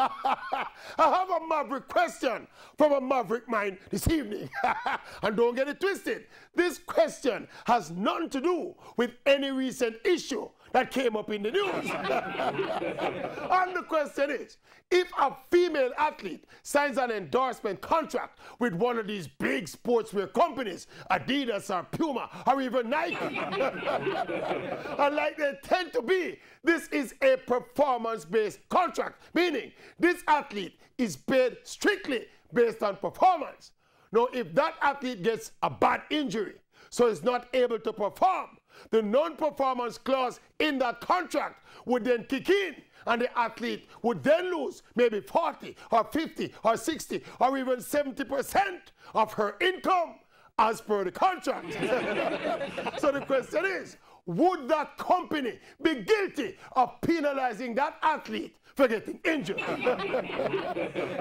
I have a maverick question from a maverick mind this evening. And don't get it twisted. This question has nothing to do with any recent issue that came up in the news. And the question is, if a female athlete signs an endorsement contract with one of these big sportswear companies, Adidas or Puma or even Nike, and like they tend to be, this is a performance-based contract, meaning this athlete is paid strictly based on performance. Now, if that athlete gets a bad injury, so is not able to perform, the non-performance clause in that contract would then kick in, and the athlete would then lose maybe 40 or 50 or 60 or even 70% of her income as per the contract. So the question is, would that company be guilty of penalizing that athlete for getting injured?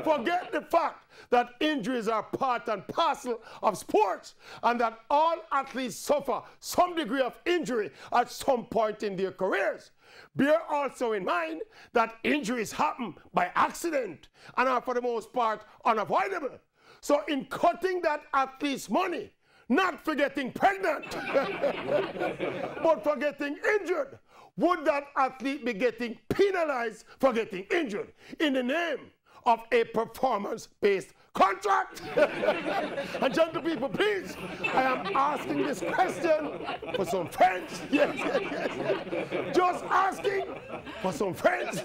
Forget the fact that injuries are part and parcel of sports and that all athletes suffer some degree of injury at some point in their careers. Bear also in mind that injuries happen by accident and are for the most part unavoidable. So in cutting that athlete's money, not for getting pregnant, but for getting injured, would that athlete be getting penalized for getting injured in the name of a performance-based contract? And gentle people, please, I am asking this question for some friends. Yes, yes, yes, yes. Just asking for some friends.